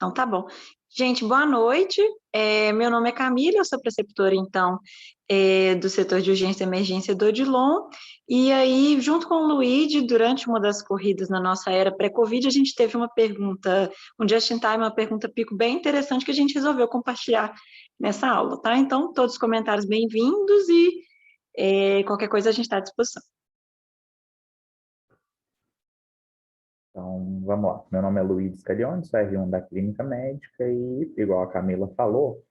Então, tá bom. Gente, boa noite. Meu nome é Camila, eu sou preceptora, então, do setor de urgência e emergência do Odilon. E aí, junto com o Luigi, durante uma das corridas na nossa era pré-Covid, a gente teve uma pergunta, um just in time, uma pergunta pico bem interessante que a gente resolveu compartilhar nessa aula, tá? Então, todos os comentários bem-vindos e qualquer coisa a gente está à disposição. Então, vamos lá. Meu nome é Luiz Scaglione, sou R1 da Clínica Médica e, igual a Camila falou,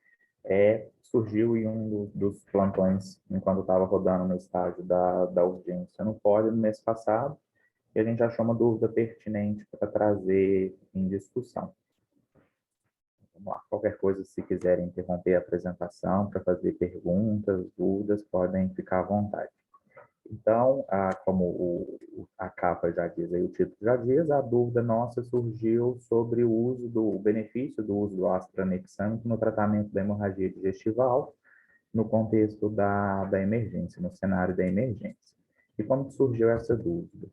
surgiu em um dos plantões, enquanto eu estava rodando no estágio da urgência no Poli no mês passado, e a gente achou uma dúvida pertinente para trazer em discussão. Vamos lá. Qualquer coisa, se quiserem interromper a apresentação para fazer perguntas, dúvidas, podem ficar à vontade. Então, como a capa já diz, aí, o título já diz, a dúvida nossa surgiu sobre o benefício do uso do ácido tranexâmico no tratamento da hemorragia digestiva alta, no contexto da emergência, no cenário da emergência. E como surgiu essa dúvida?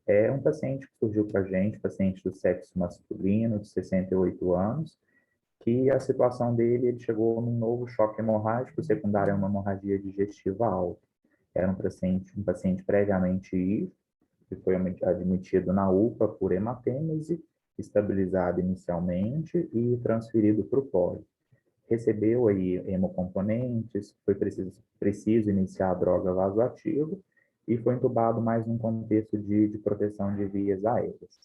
É um paciente que surgiu para a gente, paciente do sexo masculino, de 68 anos, que a situação dele, ele chegou num novo choque hemorrágico secundário a uma hemorragia digestiva alta. Era um paciente previamente IV, que foi admitido na UPA por hematêmese, estabilizado inicialmente e transferido para o poli. Recebeu aí hemocomponentes, foi preciso iniciar a droga vasoativa e foi entubado mais num contexto de proteção de vias aéreas.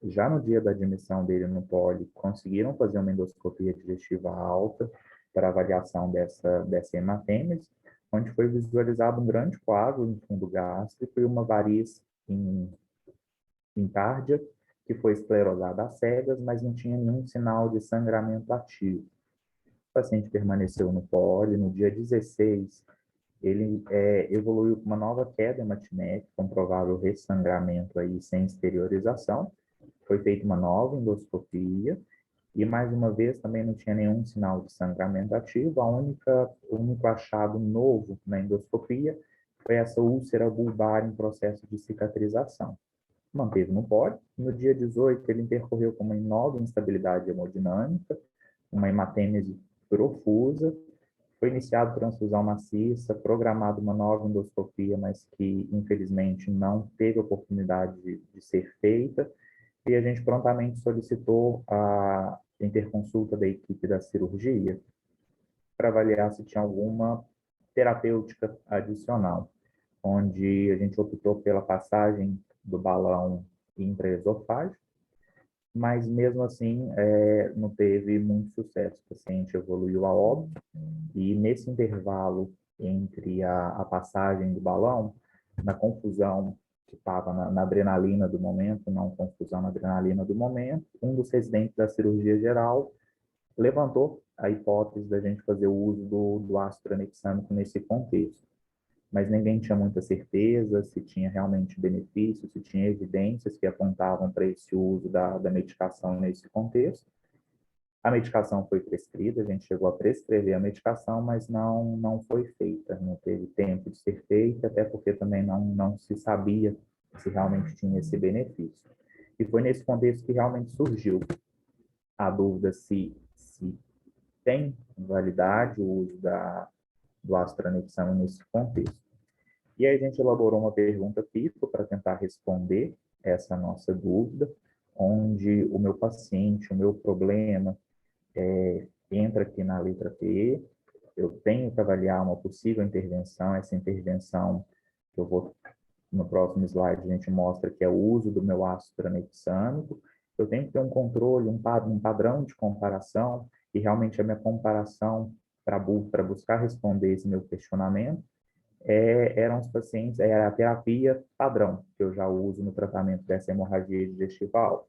Já no dia da admissão dele no poli, conseguiram fazer uma endoscopia digestiva alta para avaliação dessa hematêmese, onde foi visualizado um grande quadro em fundo gástrico e uma variz em tárdia, que foi esclerosada às cegas, mas não tinha nenhum sinal de sangramento ativo. O paciente permaneceu no poli. No dia 16, ele evoluiu com uma nova queda hematinete, com provável ressangramento aí sem exteriorização. Foi feita uma nova endoscopia e, mais uma vez, também não tinha nenhum sinal de sangramento ativo. O único achado novo na endoscopia foi essa úlcera bulbar em processo de cicatrização. Manteve no poli. No dia 18, ele intercorreu com uma nova instabilidade hemodinâmica, uma hematêmese profusa. Foi iniciado transfusão maciça, programado uma nova endoscopia, mas que, infelizmente, não teve oportunidade de ser feita. E a gente prontamente solicitou a interconsulta da equipe da cirurgia para avaliar se tinha alguma terapêutica adicional, onde a gente optou pela passagem do balão intraesofágico, mas mesmo assim não teve muito sucesso. O paciente evoluiu a óbito e nesse intervalo entre a passagem do balão, na confusão que estava na adrenalina do momento, não confusão na adrenalina do momento, um dos residentes da cirurgia geral levantou a hipótese da gente fazer o uso do ácido tranexâmico nesse contexto. Mas ninguém tinha muita certeza se tinha realmente benefício, se tinha evidências que apontavam para esse uso da medicação nesse contexto. A medicação foi prescrita, a gente chegou a prescrever a medicação, mas não foi feita, não teve tempo de ser feita, até porque também não se sabia se realmente tinha esse benefício. E foi nesse contexto que realmente surgiu a dúvida se tem validade o uso do astranexame nesse contexto. E aí a gente elaborou uma pergunta tipo para tentar responder essa nossa dúvida, onde o meu paciente, o meu problema, entra aqui na letra P. Eu tenho que avaliar uma possível intervenção. Essa intervenção, que eu vou, no próximo slide, a gente mostra que é o uso do meu ácido tranexâmico. Eu tenho que ter um controle, um padrão de comparação, e realmente a minha comparação para buscar responder esse meu questionamento eram os pacientes, era a terapia padrão, que eu já uso no tratamento dessa hemorragia digestiva alta.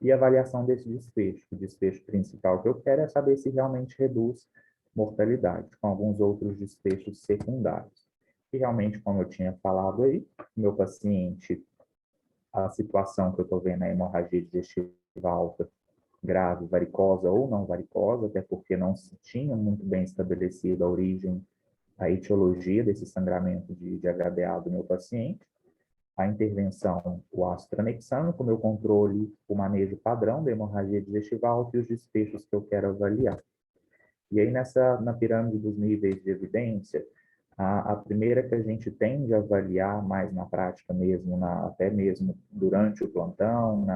E a avaliação desse desfecho. O desfecho principal que eu quero é saber se realmente reduz mortalidade, com alguns outros desfechos secundários. E realmente, como eu tinha falado aí, meu paciente, a situação que eu estou vendo é hemorragia digestiva alta, grave, varicosa ou não varicosa, até porque não se tinha muito bem estabelecido a origem, a etiologia desse sangramento de HDA do meu paciente. a intervenção, o ácido tranexâmico, o meu controle, o manejo padrão da hemorragia digestiva alta e os desfechos que eu quero avaliar. E aí, na pirâmide dos níveis de evidência, a primeira que a gente tende a avaliar mais na prática mesmo, até mesmo durante o plantão,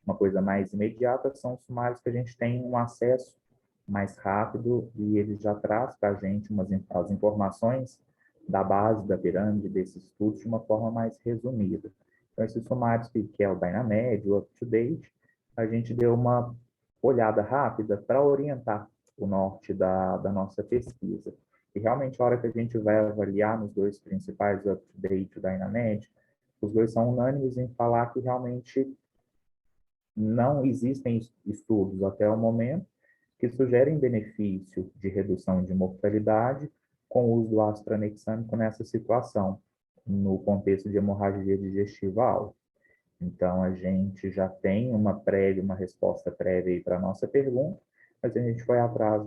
uma coisa mais imediata, são os sumários que a gente tem um acesso mais rápido e ele já traz para a gente as informações da base da pirâmide desses estudos de uma forma mais resumida. Então, esses sumários que é o Dynamed, o UpToDate, a gente deu uma olhada rápida para orientar o norte da nossa pesquisa. E realmente, a hora que a gente vai avaliar nos dois principais, o UpToDate e o Dynamed, os dois são unânimes em falar que realmente não existem estudos até o momento que sugerem benefício de redução de mortalidade com o uso do ácido tranexâmico nessa situação, no contexto de hemorragia digestiva alta. Então, a gente já tem uma resposta prévia para a nossa pergunta, mas a gente foi atrás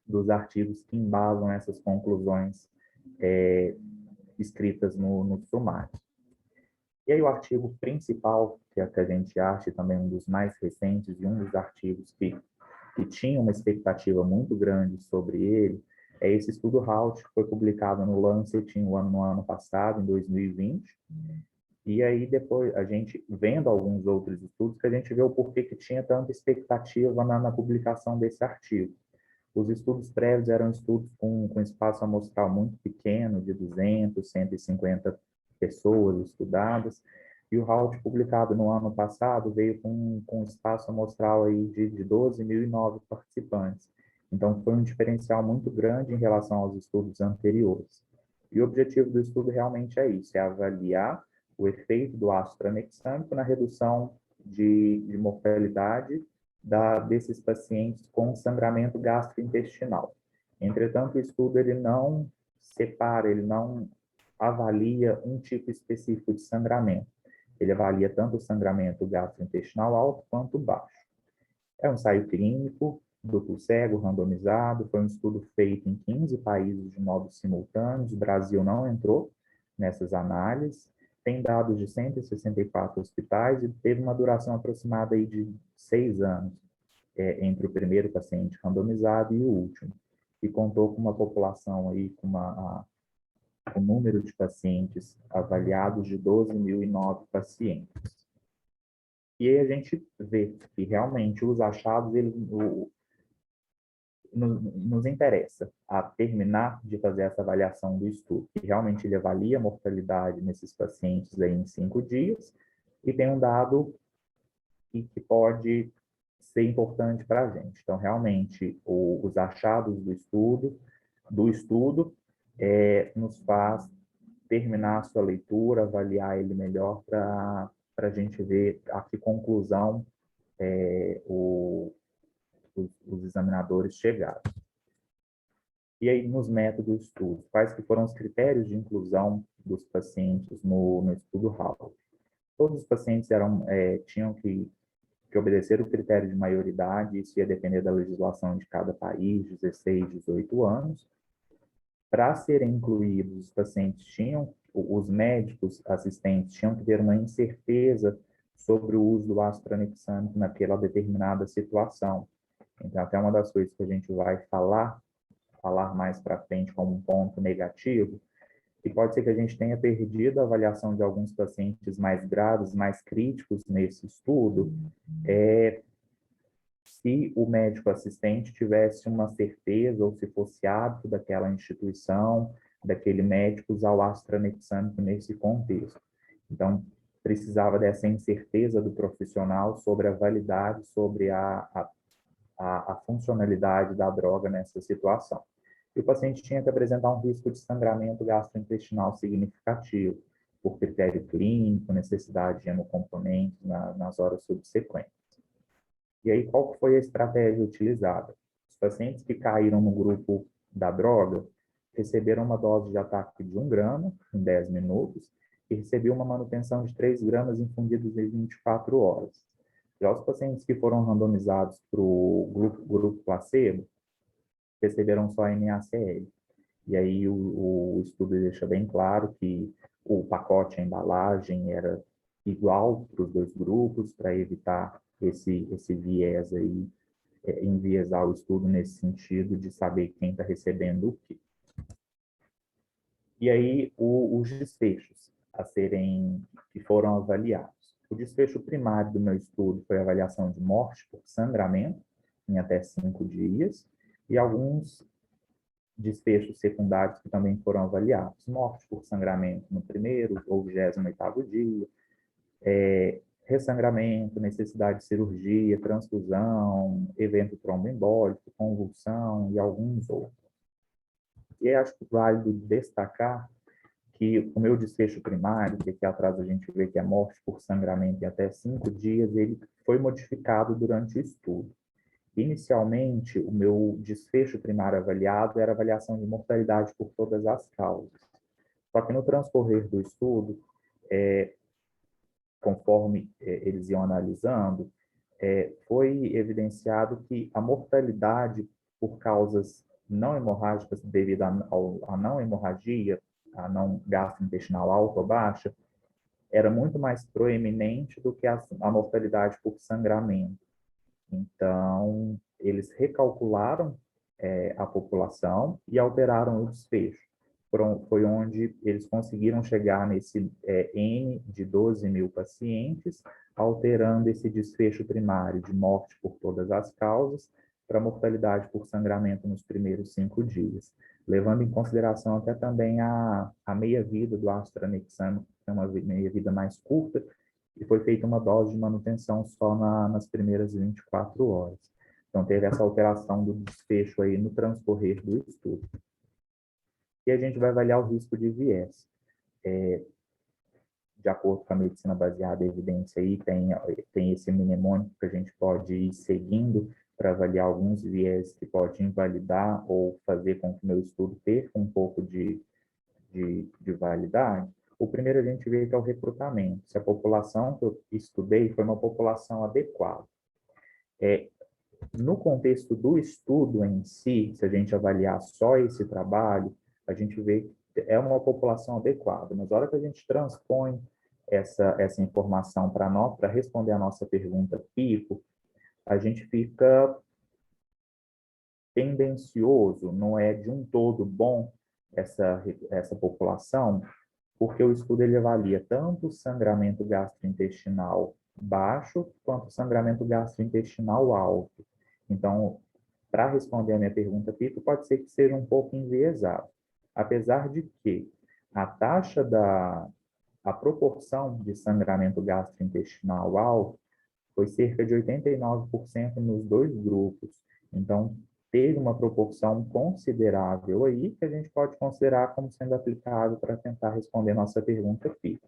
dos artigos que embasam essas conclusões escritas no sumário. E aí o artigo principal, que é que a gente acha também um dos mais recentes e um dos artigos que tinha uma expectativa muito grande sobre ele, é esse estudo Halt, que foi publicado no Lancet no ano passado, em 2020. E aí depois, a gente vendo alguns outros estudos, que a gente vê o porquê que tinha tanta expectativa na publicação desse artigo. Os estudos prévios eram estudos com espaço amostral muito pequeno, de 200, 150 pessoas estudadas, e o Halt, publicado no ano passado, veio com espaço amostral aí de 12.009 participantes. Então, foi um diferencial muito grande em relação aos estudos anteriores. E o objetivo do estudo realmente é isso, é avaliar o efeito do ácido tranexâmico na redução de mortalidade desses pacientes com sangramento gastrointestinal. Entretanto, o estudo ele não separa, ele não avalia um tipo específico de sangramento. Ele avalia tanto o sangramento gastrointestinal alto quanto baixo. É um ensaio clínico, duplo cego, randomizado, foi um estudo feito em 15 países de modo simultâneo, o Brasil não entrou nessas análises, tem dados de 164 hospitais e teve uma duração aproximada aí de 6 anos entre o primeiro paciente randomizado e o último. E contou com uma população aí com um número de pacientes avaliados de 12.009 pacientes. E aí a gente vê que realmente os achados, nos interessa a terminar de fazer essa avaliação do estudo, que realmente ele avalia a mortalidade nesses pacientes aí em 5 dias, e tem um dado que pode ser importante para a gente. Então, realmente, os achados do estudo nos faz terminar a sua leitura, avaliar ele melhor para a gente ver a que conclusão os examinadores chegaram. E aí, nos métodos de estudo, quais que foram os critérios de inclusão dos pacientes no estudo HALT? Todos os pacientes tinham que obedecer o critério de maioridade, isso ia depender da legislação de cada país, 16, 18 anos. Para serem incluídos, os pacientes os médicos assistentes tinham que ter uma incerteza sobre o uso do ácido tranexâmico naquela determinada situação. Então, até uma das coisas que a gente vai falar mais para frente como um ponto negativo, e pode ser que a gente tenha perdido a avaliação de alguns pacientes mais graves, mais críticos nesse estudo, se o médico assistente tivesse uma certeza ou se fosse hábito daquela instituição, daquele médico usar o ácido tranexâmico nesse contexto. Então, precisava dessa incerteza do profissional sobre a validade, sobre a funcionalidade da droga nessa situação. E o paciente tinha que apresentar um risco de sangramento gastrointestinal significativo, por critério clínico, necessidade de hemocomponentes nas horas subsequentes. E aí, qual foi a estratégia utilizada? Os pacientes que caíram no grupo da droga receberam uma dose de ataque de 1 grama em 10 minutos e recebiam uma manutenção de 3 gramas infundidos em 24 horas. Já os pacientes que foram randomizados para o grupo placebo receberam só NaCl. E aí o estudo deixa bem claro que o pacote, a embalagem era igual para os dois grupos, para evitar esse viés aí, enviesar o estudo nesse sentido de saber quem está recebendo o quê. E aí, os desfechos a serem, que foram avaliados. O desfecho primário do meu estudo foi a avaliação de morte por sangramento, em até 5 dias, e alguns desfechos secundários que também foram avaliados. Morte por sangramento no primeiro ou 28º dia, ressangramento, necessidade de cirurgia, transfusão, evento tromboembólico, convulsão e alguns outros. E acho que válido destacar que o meu desfecho primário, que aqui atrás a gente vê que é morte por sangramento em até 5 dias, ele foi modificado durante o estudo. Inicialmente, o meu desfecho primário avaliado era a avaliação de mortalidade por todas as causas. Só que no transcorrer do estudo, conforme eles iam analisando, foi evidenciado que a mortalidade por causas não hemorrágicas devido à não hemorragia, a não gastrointestinal alta ou baixa, era muito mais proeminente do que a mortalidade por sangramento. Então, eles recalcularam a população e alteraram o desfecho. Foi onde eles conseguiram chegar nesse N de 12 mil pacientes, alterando esse desfecho primário de morte por todas as causas para mortalidade por sangramento nos primeiros 5 dias, levando em consideração até também a meia-vida do ácido tranexâmico, que é uma meia-vida mais curta, e foi feita uma dose de manutenção só nas primeiras 24 horas. Então, teve essa alteração do desfecho aí no transcorrer do estudo. E a gente vai avaliar o risco de viés. De acordo com a medicina baseada em evidência, aí, tem esse mnemônico que a gente pode ir seguindo para avaliar alguns viés que pode invalidar ou fazer com que o meu estudo perca um pouco de validade. O primeiro a gente vê que é o recrutamento. Se a população que eu estudei foi uma população adequada. No contexto do estudo em si, se a gente avaliar só esse trabalho, a gente vê que é uma população adequada. Mas na hora que a gente transpõe essa informação para responder a nossa pergunta pico, a gente fica tendencioso, não é de um todo bom essa população, porque o estudo ele avalia tanto o sangramento gastrointestinal baixo quanto o sangramento gastrointestinal alto. Então, para responder a minha pergunta, Pico, pode ser que seja um pouco enviesado. Apesar de que a proporção de sangramento gastrointestinal alto foi cerca de 89% nos dois grupos. Então, teve uma proporção considerável aí que a gente pode considerar como sendo aplicável para tentar responder nossa pergunta aqui.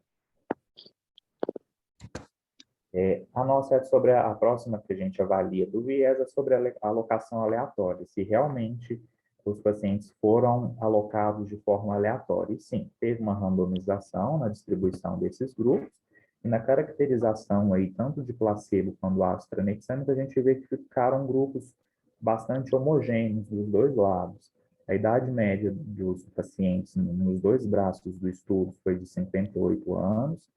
A nossa é sobre a próxima que a gente avalia do viés, é sobre a alocação aleatória, se realmente os pacientes foram alocados de forma aleatória. E sim, teve uma randomização na distribuição desses grupos, e na caracterização aí, tanto de placebo quanto do ácido tranexâmico, a gente vê que ficaram grupos bastante homogêneos dos dois lados. A idade média dos pacientes nos dois braços do estudo foi de 58 anos,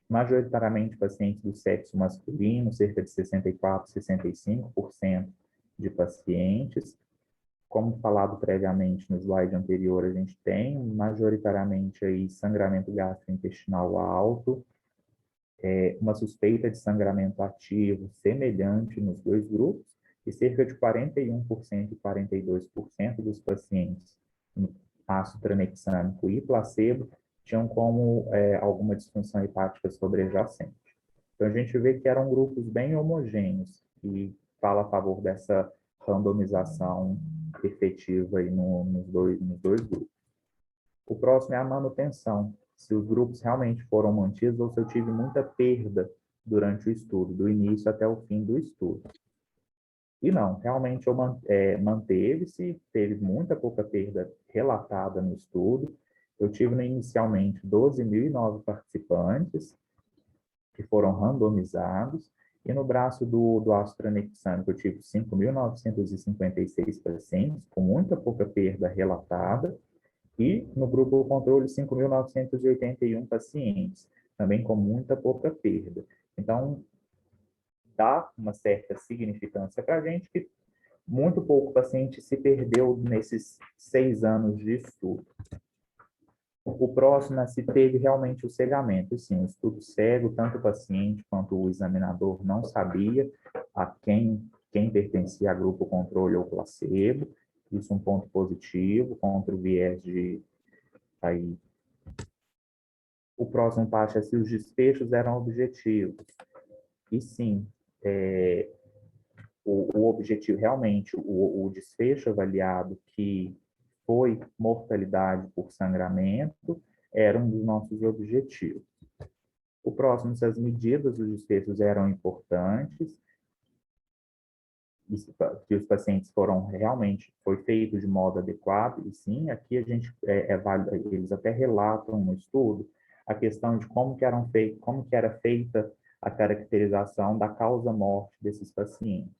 majoritariamente pacientes do sexo masculino, cerca de 64, 65% de pacientes. Como falado previamente no slide anterior, a gente tem majoritariamente aí sangramento gastrointestinal alto, uma suspeita de sangramento ativo semelhante nos dois grupos, e cerca de 41% e 42% dos pacientes ácido tranexâmico e placebo tinham como alguma disfunção hepática sobrejacente. Então, a gente vê que eram grupos bem homogêneos e fala a favor dessa randomização efetiva aí nos dois grupos. O próximo é a manutenção, se os grupos realmente foram mantidos ou se eu tive muita perda durante o estudo, do início até o fim do estudo. E não, realmente manteve-se, teve muita pouca perda relatada no estudo. Eu tive inicialmente 12.009 participantes que foram randomizados, e no braço do ácido tranexâmico eu tive 5.956 pacientes, com muita pouca perda relatada, E no grupo controle, 5.981 pacientes, também com muita pouca perda. Então, dá uma certa significância para a gente que muito pouco paciente se perdeu nesses 6 anos de estudo. O próximo é se teve realmente o cegamento. Sim, o estudo cego, tanto o paciente quanto o examinador não sabia a quem pertencia a grupo controle ou placebo. Isso é um ponto positivo contra o viés de aí. O próximo passo é se os desfechos eram objetivos. E sim, o objetivo realmente, o desfecho avaliado que foi mortalidade por sangramento, era um dos nossos objetivos. O próximo, se as medidas dos desfechos eram importantes, que os pacientes foram realmente, foi feito de modo adequado, e sim, aqui a gente, eles até relatam no estudo a questão de como que como que era feita a caracterização da causa-morte desses pacientes.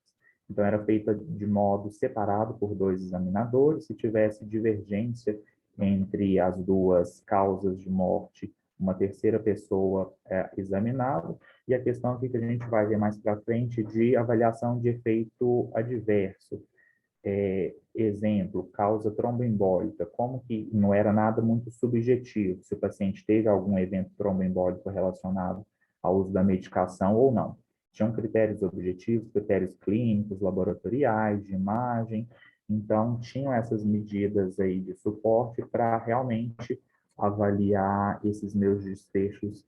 Então, era feita de modo separado por 2 examinadores, se tivesse divergência entre as duas causas de morte, uma terceira pessoa examinava, e a questão aqui que a gente vai ver mais para frente de avaliação de efeito adverso. Exemplo, causa tromboembólica, como que não era nada muito subjetivo, se o paciente teve algum evento tromboembólico relacionado ao uso da medicação ou não. Tinham critérios objetivos, critérios clínicos, laboratoriais, de imagem, então tinham essas medidas aí de suporte para realmente avaliar esses meus desfechos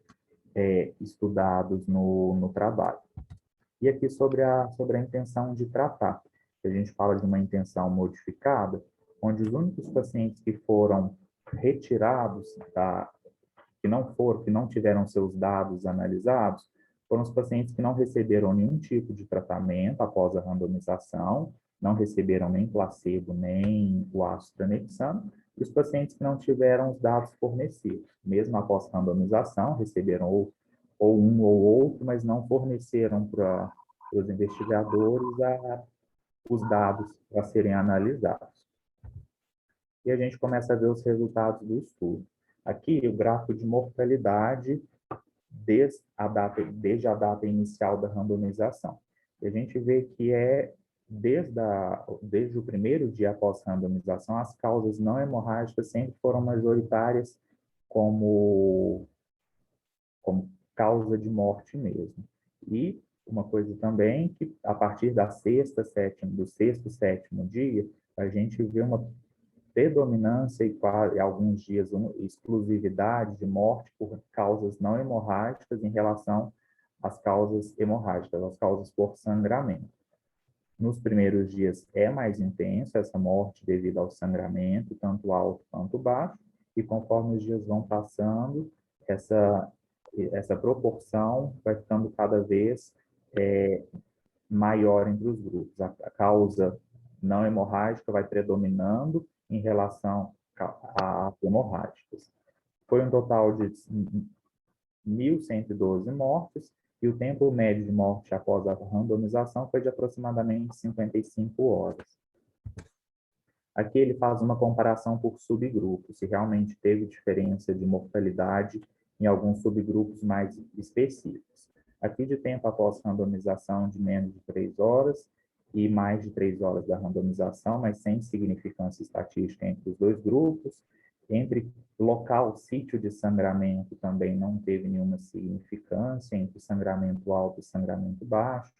estudados no trabalho. E aqui sobre a intenção de tratar. A gente fala de uma intenção modificada, onde os únicos pacientes que foram retirados, que não tiveram seus dados analisados, foram os pacientes que não receberam nenhum tipo de tratamento após a randomização, não receberam nem placebo, nem o ácido tranexano, e os pacientes que não tiveram os dados fornecidos. Mesmo após randomização, receberam ou um ou outro, mas não forneceram para os investigadores os dados para serem analisados. E a gente começa a ver os resultados do estudo. Aqui, o gráfico de mortalidade desde a data inicial da randomização. E a gente vê que desde o primeiro dia após a randomização, as causas não hemorrágicas sempre foram majoritárias como causa de morte mesmo. E uma coisa também que a partir do sexto, sétimo dia, a gente vê uma predominância e alguns dias uma exclusividade de morte por causas não hemorrágicas em relação às causas hemorrágicas, às causas por sangramento. Nos primeiros dias é mais intensa essa morte devido ao sangramento, tanto alto quanto baixo, e conforme os dias vão passando, essa proporção vai ficando cada vez maior entre os grupos. A causa não hemorrágica vai predominando em relação às hemorrágicas. Foi um total de 1.112 mortes, e o tempo médio de morte após a randomização foi de aproximadamente 55 horas. Aqui ele faz uma comparação por subgrupos, se realmente teve diferença de mortalidade em alguns subgrupos mais específicos. Aqui de tempo após randomização de menos de 3 horas e mais de 3 horas da randomização, mas sem significância estatística entre os dois grupos. Entre local, sítio de sangramento também não teve nenhuma significância entre sangramento alto e sangramento baixo.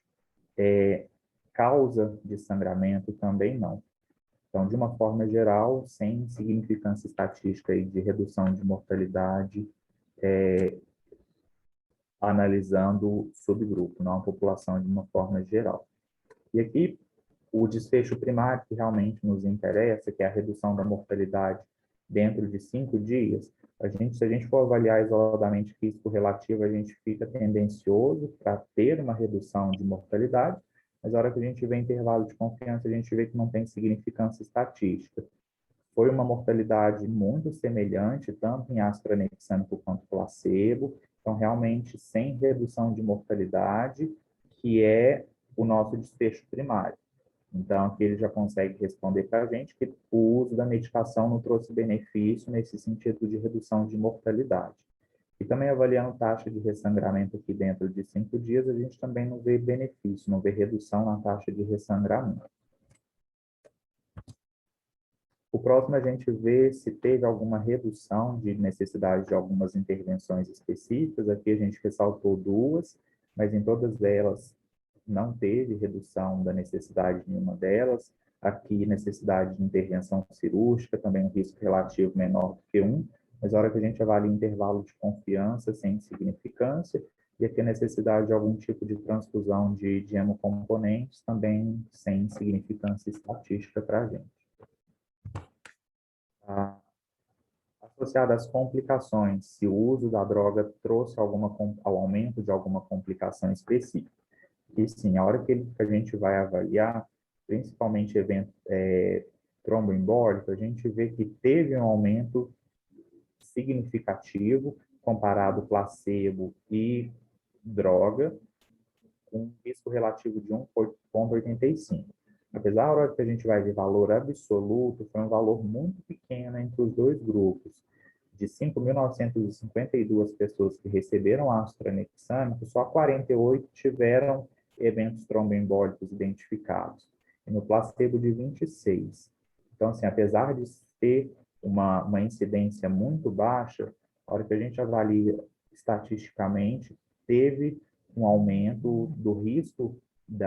Causa de sangramento também não. Então, de uma forma geral, sem significância estatística de redução de mortalidade, analisando o subgrupo, não a população de uma forma geral. E aqui, o desfecho primário que realmente nos interessa, que é a redução da mortalidade dentro de 5 dias, se a gente for avaliar isoladamente risco relativo, a gente fica tendencioso para ter uma redução de mortalidade, mas na hora que a gente vê intervalo de confiança, a gente vê que não tem significância estatística. Foi uma mortalidade muito semelhante, tanto em AstraZeneca quanto placebo, então realmente sem redução de mortalidade, que é o nosso desfecho primário. Então, aqui ele já consegue responder para a gente que o uso da medicação não trouxe benefício nesse sentido de redução de mortalidade. E também avaliando taxa de ressangramento aqui dentro de 5 dias, a gente também não vê benefício, não vê redução na taxa de ressangramento. O próximo a gente vê se teve alguma redução de necessidade de algumas intervenções específicas. Aqui a gente ressaltou duas, mas em todas elas não teve redução da necessidade de nenhuma delas. Aqui, necessidade de intervenção cirúrgica, também um risco relativo menor do que 1, mas a hora que a gente avalia intervalo de confiança sem significância, e aqui a necessidade de algum tipo de transfusão de hemocomponentes, também sem significância estatística para a gente. Associada às complicações, se o uso da droga trouxe ao aumento de alguma complicação específica. E sim, a hora que a gente vai avaliar, principalmente evento tromboembólico, a gente vê que teve um aumento significativo comparado placebo e droga, com um risco relativo de 1,85. Apesar da hora que a gente vai ver valor absoluto, foi um valor muito pequeno entre os dois grupos. De 5.952 pessoas que receberam ácido tranexâmico, só 48 tiveram eventos tromboembólicos identificados. E no placebo, de 26. Então, assim, apesar de ter uma incidência muito baixa, a hora que a gente avalia estatisticamente, teve um aumento do risco de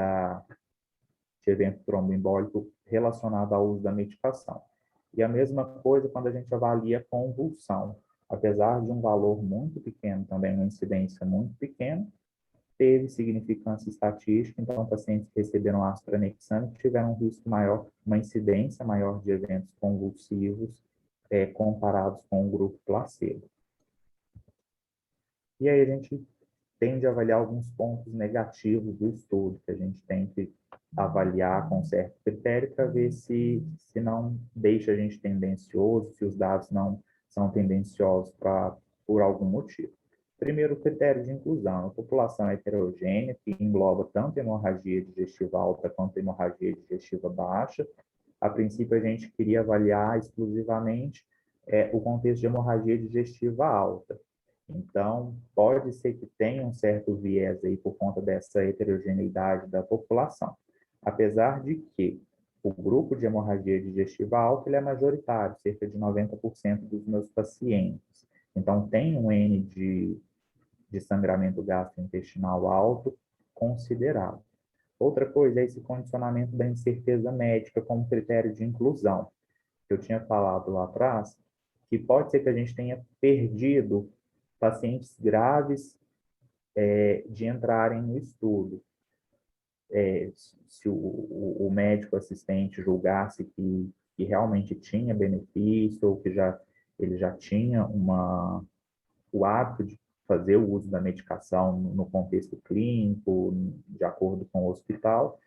evento tromboembólico relacionado ao uso da medicação. E a mesma coisa quando a gente avalia convulsão. Apesar de um valor muito pequeno, também uma incidência muito pequena, teve significância estatística, então pacientes que receberam ácido tranexâmico tiveram um risco maior, uma incidência maior de eventos convulsivos comparados com o grupo placebo. E aí a gente tende a avaliar alguns pontos negativos do estudo, que a gente tem que avaliar com certo critério para ver se não deixa a gente tendencioso, se os dados não são tendenciosos por algum motivo. Primeiro, critério de inclusão. A população heterogênea, que engloba tanto hemorragia digestiva alta quanto hemorragia digestiva baixa. A princípio, a gente queria avaliar exclusivamente o contexto de hemorragia digestiva alta. Então, pode ser que tenha um certo viés aí por conta dessa heterogeneidade da população. Apesar de que o grupo de hemorragia digestiva alta ele é majoritário, cerca de 90% dos meus pacientes. Então, tem um N de sangramento gastrointestinal alto considerável. Outra coisa é esse condicionamento da incerteza médica como critério de inclusão. Eu tinha falado lá atrás que pode ser que a gente tenha perdido pacientes graves de entrarem no estudo. Se o médico assistente julgasse que realmente tinha benefício ou que ele já tinha o hábito de fazer o uso da medicação no contexto clínico, de acordo com o hospital,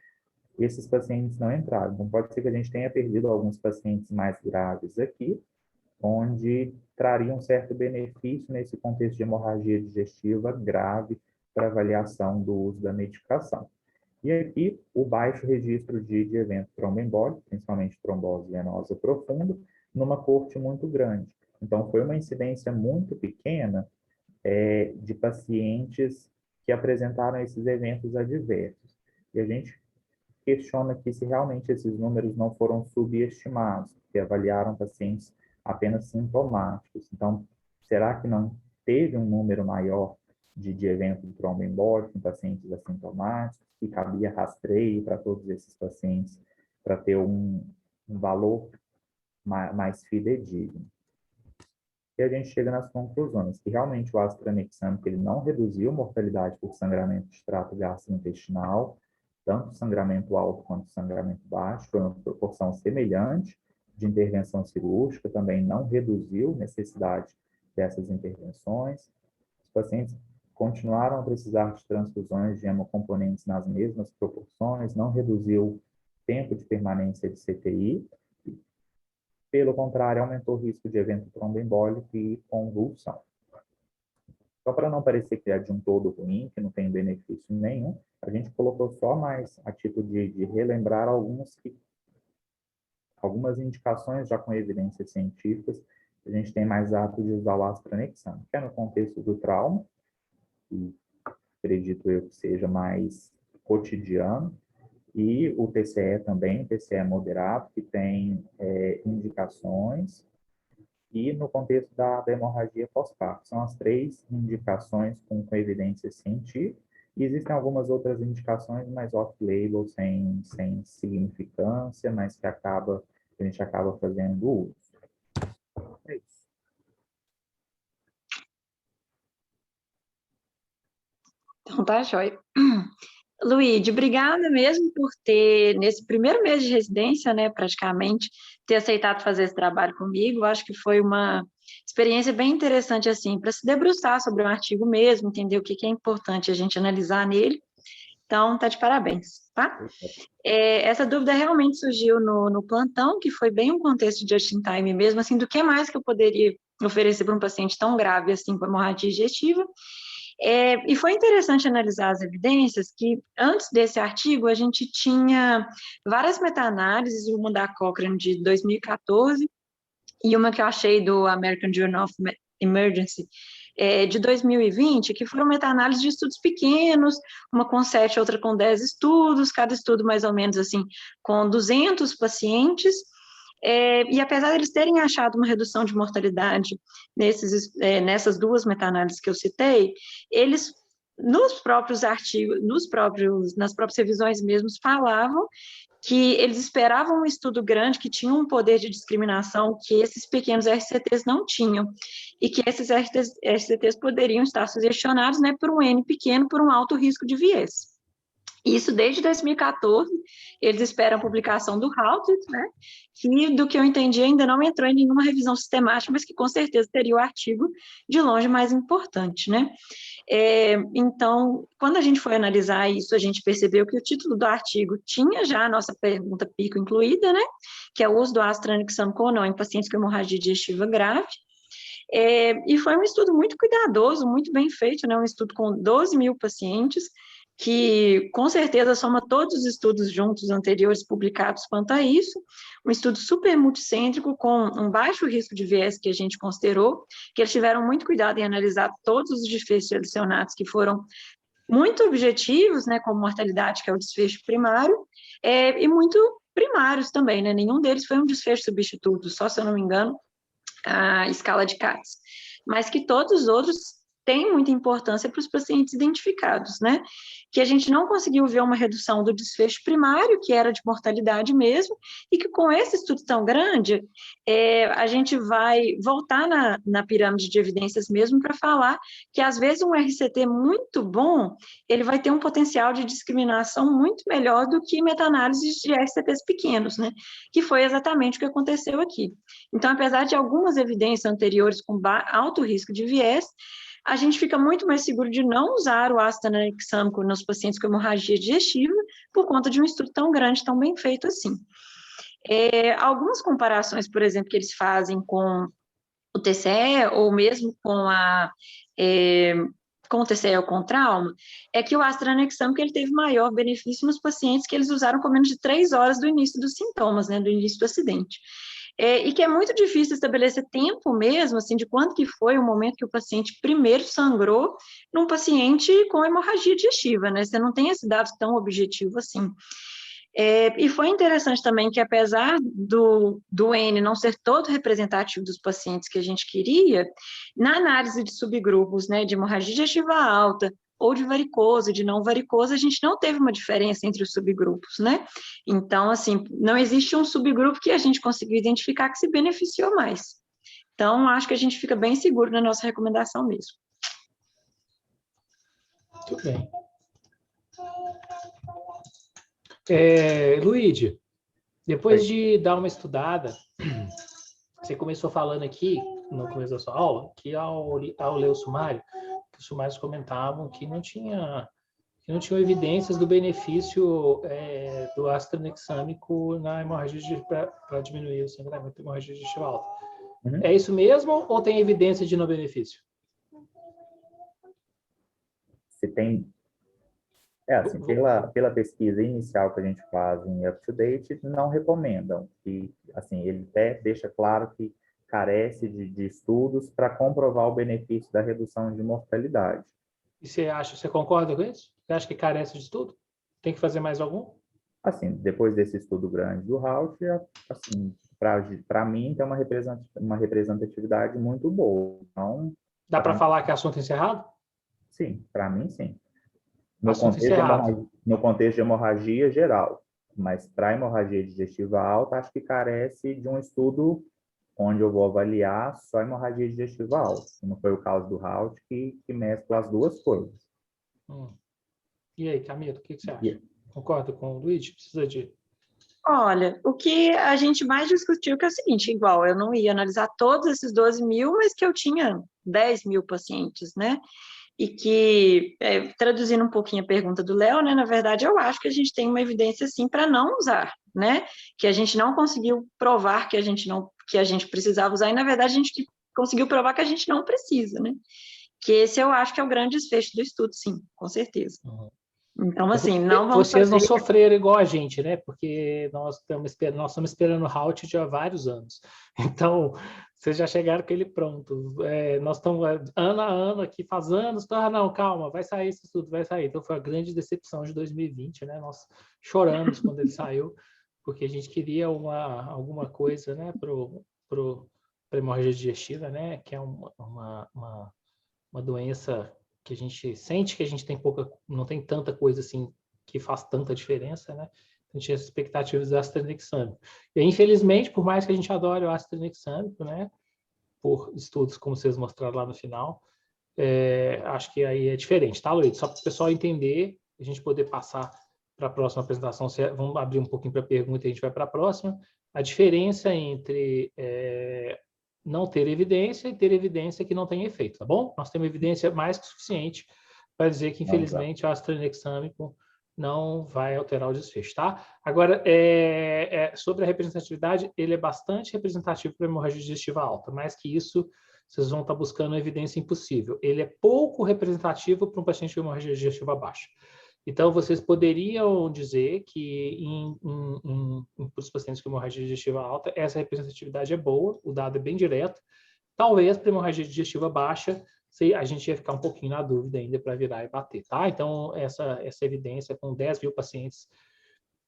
esses pacientes não entraram. Então, pode ser que a gente tenha perdido alguns pacientes mais graves aqui, onde traria um certo benefício nesse contexto de hemorragia digestiva grave para avaliação do uso da medicação. E aqui, o baixo registro de evento tromboembólico, principalmente trombose venosa profunda, numa corte muito grande. Então, foi uma incidência muito pequena de pacientes que apresentaram esses eventos adversos. E a gente questiona aqui se realmente esses números não foram subestimados, porque avaliaram pacientes apenas sintomáticos. Então, será que não teve um número maior de eventos tromboembólicos em pacientes assintomáticos, que cabia rastreio para todos esses pacientes, para ter um valor mais fidedigno? E a gente chega nas conclusões, que realmente o ácido tranexâmico ele não reduziu mortalidade por sangramento de trato gastrointestinal, tanto sangramento alto quanto sangramento baixo, foi uma proporção semelhante de intervenção cirúrgica, também não reduziu necessidade dessas intervenções. Os pacientes continuaram a precisar de transfusões de hemocomponentes nas mesmas proporções, não reduziu tempo de permanência de CTI, pelo contrário, aumentou o risco de evento tromboembólico e convulsão. Só para não parecer que é de um todo ruim, que não tem benefício nenhum, A gente colocou só mais a título de relembrar algumas indicações já com evidências científicas. A gente tem mais hábito de usar o astranexam, que é no contexto do trauma, e acredito eu que seja mais cotidiano, e o TCE também, TCE moderado, que tem indicações, e no contexto da hemorragia pós-parto. São as três indicações com evidência científica, e existem algumas outras indicações mais off-label, sem significância, mas que a gente acaba fazendo uso. É isso. Então tá, joia. Luíde, obrigada mesmo por ter, nesse primeiro mês de residência, né, praticamente, ter aceitado fazer esse trabalho comigo. Eu acho que foi uma experiência bem interessante, assim, para se debruçar sobre o artigo mesmo, entender o que é importante a gente analisar nele. Então, tá de parabéns, tá? Essa dúvida realmente surgiu no plantão, que foi bem um contexto de just in time mesmo, assim, do que mais que eu poderia oferecer para um paciente tão grave, assim, com hemorragia digestiva. E foi interessante analisar as evidências que, antes desse artigo, a gente tinha várias meta-análises, uma da Cochrane de 2014 e uma que eu achei do American Journal of Emergency de 2020, que foram meta-análises de estudos pequenos, uma com 7, outra com 10 estudos, cada estudo mais ou menos assim, com 200 pacientes, e apesar de eles terem achado uma redução de mortalidade nessas duas meta-análises que eu citei, eles, nos próprios artigos, nas próprias revisões mesmos, falavam que eles esperavam um estudo grande que tinha um poder de discriminação que esses pequenos RCTs não tinham, e que esses RCTs poderiam estar sugestionados, né, por um N pequeno, por um alto risco de viés. Isso desde 2014, eles esperam a publicação do Halted, né, que, do que eu entendi, ainda não entrou em nenhuma revisão sistemática, mas que com certeza teria o artigo de longe mais importante, né. Então, quando a gente foi analisar isso, a gente percebeu que o título do artigo tinha já a nossa pergunta pico incluída, né, que é o uso do astranexamco ou não em pacientes com hemorragia digestiva grave, e foi um estudo muito cuidadoso, muito bem feito, né, um estudo com 12 mil pacientes, que com certeza soma todos os estudos juntos anteriores publicados quanto a isso, um estudo super multicêntrico com um baixo risco de viés que a gente considerou, que eles tiveram muito cuidado em analisar todos os desfechos selecionados que foram muito objetivos, né, como mortalidade, que é o desfecho primário, e muito primários também, né, nenhum deles foi um desfecho substituto, só se eu não me engano, a escala de CATS, mas que todos os outros têm muita importância para os pacientes identificados, né? Que a gente não conseguiu ver uma redução do desfecho primário, que era de mortalidade mesmo, e que com esse estudo tão grande, a gente vai voltar na pirâmide de evidências mesmo para falar que, às vezes, um RCT muito bom, ele vai ter um potencial de discriminação muito melhor do que meta-análises de RCTs pequenos, né? Que foi exatamente o que aconteceu aqui. Então, apesar de algumas evidências anteriores com alto risco de viés, a gente fica muito mais seguro de não usar o ácido tranexâmico nos pacientes com hemorragia digestiva por conta de um estudo tão grande, tão bem feito assim. Algumas comparações, por exemplo, que eles fazem com o TCE ou mesmo com o TCE ou com trauma, é que o ácido tranexâmico ele teve maior benefício nos pacientes que eles usaram com menos de 3 horas do início dos sintomas, né, do início do acidente. E que é muito difícil estabelecer tempo mesmo, assim, de quando que foi o momento que o paciente primeiro sangrou num paciente com hemorragia digestiva, né? Você não tem esse dado tão objetivo assim. E foi interessante também que, apesar do N não ser todo representativo dos pacientes que a gente queria, na análise de subgrupos, né, de hemorragia digestiva alta, ou de varicose, de não varicose, a gente não teve uma diferença entre os subgrupos, né? Então, assim, não existe um subgrupo que a gente conseguiu identificar que se beneficiou mais. Então, acho que a gente fica bem seguro na nossa recomendação mesmo. Muito bem. Luíde, depois de dar uma estudada, você começou falando aqui, no começo da sua aula, que ao ler o sumário, que os sumários comentavam que não tinham evidências do benefício do ácido tranexâmico na hemorragia para diminuir o sangramento da hemorragia digestiva alta. Uhum. É isso mesmo ou tem evidência de não benefício? Se tem Assim, pela pesquisa inicial que a gente faz em UpToDate, não recomendam, que, assim, ele até deixa claro que carece de estudos para comprovar o benefício da redução de mortalidade. E você concorda com isso? Você acha que carece de estudo? Tem que fazer mais algum? Assim, depois desse estudo grande do Haut, assim, para mim tem uma representatividade muito boa. Então, Dá para falar que é assunto encerrado? sim, para mim, sim. Assunto encerrado. No contexto de hemorragia geral, mas para hemorragia digestiva alta, acho que carece de um estudo onde eu vou avaliar só hemorragia digestiva alta. Não foi o caso do Haut, que mescla as duas coisas. E aí, Camila, o que você acha? E- Concorda com o Luiz? Precisa de... Olha, o que a gente mais discutiu que é o seguinte, igual, eu não ia analisar todos esses 12 mil, mas que eu tinha 10 mil pacientes, né? E que, traduzindo um pouquinho a pergunta do Léo, né, na verdade, eu acho que a gente tem uma evidência, sim, para não usar, né? Que a gente não conseguiu provar que a gente precisava usar, e, na verdade, a gente conseguiu provar que a gente não precisa, né? Que esse eu acho que é o grande desfecho do estudo, sim, com certeza. Então, assim, não vamos Vocês não fazer... sofreram igual a gente, né? Porque nós estamos esperando o Halt já há vários anos. Então, vocês já chegaram com ele pronto. Nós estamos ano a ano aqui, faz anos. Não, calma, vai sair esse estudo, vai sair. Então, foi a grande decepção de 2020, né? Nós choramos quando ele saiu, porque a gente queria alguma coisa, né, para hemorragia digestiva, né? Que é uma doença que a gente sente que a gente não tem tanta coisa assim que faz tanta diferença, né? A gente tinha as expectativas do ácido tranexâmico. E infelizmente, por mais que a gente adore o ácido tranexâmico, né? Por estudos como vocês mostraram lá no final, acho que aí é diferente, tá, Luiz? Só para o pessoal entender, a gente poder passar para a próxima apresentação, vamos abrir um pouquinho para a pergunta e a gente vai para a próxima. A diferença entre não ter evidência e ter evidência que não tem efeito, tá bom? Nós temos evidência mais que suficiente para dizer que, infelizmente, o ácido tranexâmico não vai alterar o desfecho, tá? Agora, sobre a representatividade, ele é bastante representativo para a hemorragia digestiva alta, mais que isso, vocês vão estar buscando evidência impossível. Ele é pouco representativo para um paciente com hemorragia digestiva baixa. Então, vocês poderiam dizer que para os pacientes com hemorragia digestiva alta, essa representatividade é boa, o dado é bem direto. Talvez para hemorragia digestiva baixa, a gente ia ficar um pouquinho na dúvida ainda para virar e bater, tá? Então, essa evidência com 10 mil pacientes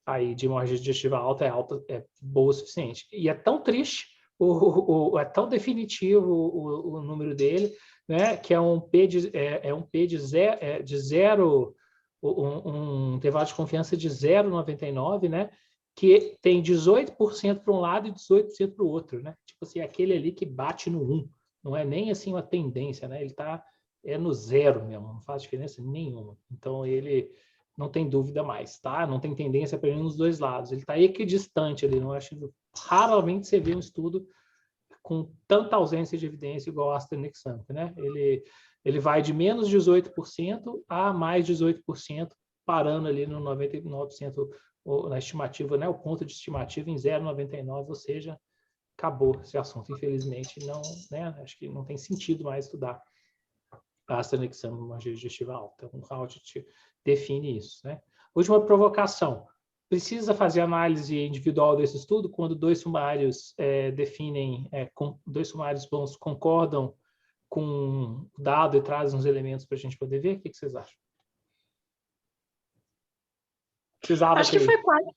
aí de hemorragia digestiva alta, é boa o suficiente. E é tão triste, é tão definitivo o número dele, né? Que é um P de zero, um intervalo de confiança de 0,99, né? Que tem 18% para um lado e 18% para o outro, né? Tipo assim, aquele ali que bate no 1. Não é nem assim uma tendência, né? Ele está no zero mesmo, não faz diferença nenhuma. Então, ele não tem dúvida mais, tá? Não tem tendência para nenhum dos dois lados. Ele está equidistante ali, não acho. Raramente você vê um estudo com tanta ausência de evidência igual o ácido tranexâmico, né? Ele vai de menos 18% a mais 18%, parando ali no 99% na estimativa, né? O ponto de estimativa em 0,99, ou seja, acabou esse assunto. Infelizmente, não, né? Acho que não tem sentido mais estudar ácido tranexâmico uma digestiva alta. Então, o Haut define isso, né? Última provocação. Precisa fazer análise individual desse estudo quando dois sumários dois sumários bons concordam com o dado e trazem uns elementos para a gente poder ver? O que vocês acham? Acho que foi quase,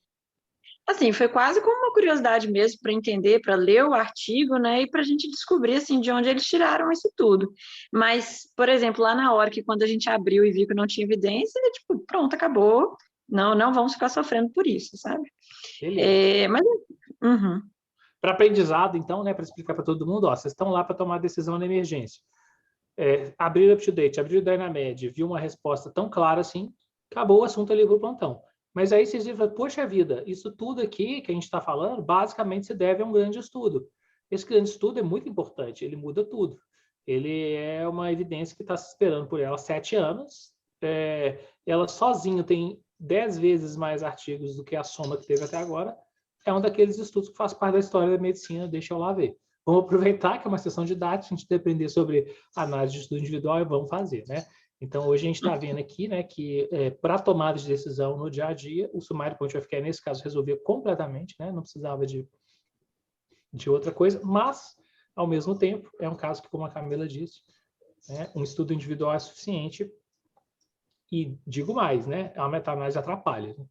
assim, foi quase como uma curiosidade mesmo para entender, para ler o artigo, né, e para a gente descobrir, assim, de onde eles tiraram isso tudo. Mas, por exemplo, lá na hora que quando a gente abriu e viu que não tinha evidência, tipo, pronto, acabou, não vamos ficar sofrendo por isso, sabe? Beleza. Uhum. Para aprendizado, então, né, para explicar para todo mundo, vocês estão lá para tomar decisão na emergência. Abrir o UpToDate, abrir o Dynamed, viu uma resposta tão clara assim, acabou o assunto ali para o plantão. Mas aí vocês dizem, poxa vida, isso tudo aqui que a gente está falando, basicamente se deve a um grande estudo. Esse grande estudo é muito importante, ele muda tudo. Ele é uma evidência que está se esperando por ela há 7 anos. Ela sozinha tem 10 vezes mais artigos do que a soma que teve até agora. É um daqueles estudos que faz parte da história da medicina, deixa eu lá ver. Vamos aproveitar que é uma sessão de dados, a gente depender sobre análise de estudo individual e vamos fazer, né? Então, hoje a gente está vendo aqui, né, que para tomada de decisão no dia a dia, o sumário point of care, nesse caso, resolvia completamente, né, não precisava de outra coisa, mas, ao mesmo tempo, é um caso que, como a Camila disse, né, um estudo individual é suficiente e, digo mais, né, a meta-análise atrapalha. Né?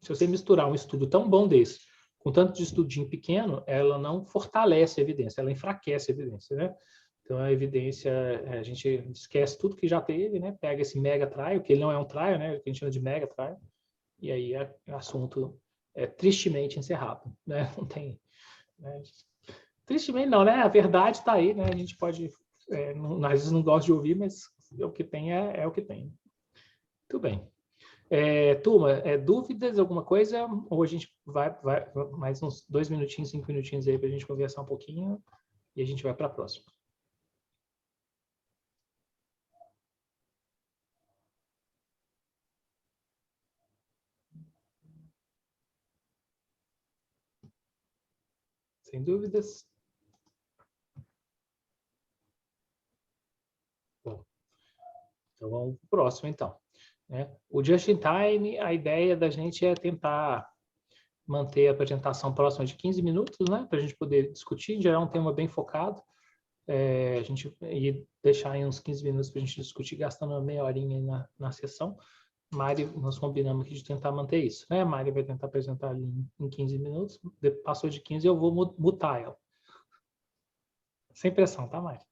Se você misturar um estudo tão bom desse com tanto de estudinho pequeno, ela não fortalece a evidência, ela enfraquece a evidência, né? Então, a evidência, a gente esquece tudo que já teve, né? Pega esse mega trial, que ele não é um trial, né? Que a gente chama de mega trial, e aí o assunto é tristemente encerrado, né? Não tem... Né? Tristemente não, né? A verdade está aí, né? A gente pode... às vezes não gosta de ouvir, mas o que tem é o que tem. Muito bem. Turma, dúvidas, alguma coisa? Ou a gente vai mais uns 2 minutinhos, 5 minutinhos aí para a gente conversar um pouquinho e a gente vai para a próxima. Sem dúvidas? Bom, então vamos para o próximo, então. Né? O Just in Time, a ideia da gente é tentar manter a apresentação próxima de 15 minutos, né? Para a gente poder discutir, já é um tema bem focado. A gente ia deixar aí uns 15 minutos para a gente discutir, gastando uma meia horinha aí na sessão. Mari, nós combinamos aqui de tentar manter isso, né? A Mari vai tentar apresentar ali em 15 minutos. Passou de 15, eu vou mutar ela. Sem pressão, tá, Mari?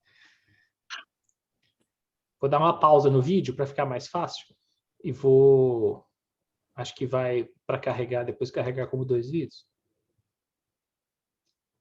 Vou dar uma pausa no vídeo para ficar mais fácil. E vou... Acho que vai para carregar, depois carregar como 2 vídeos.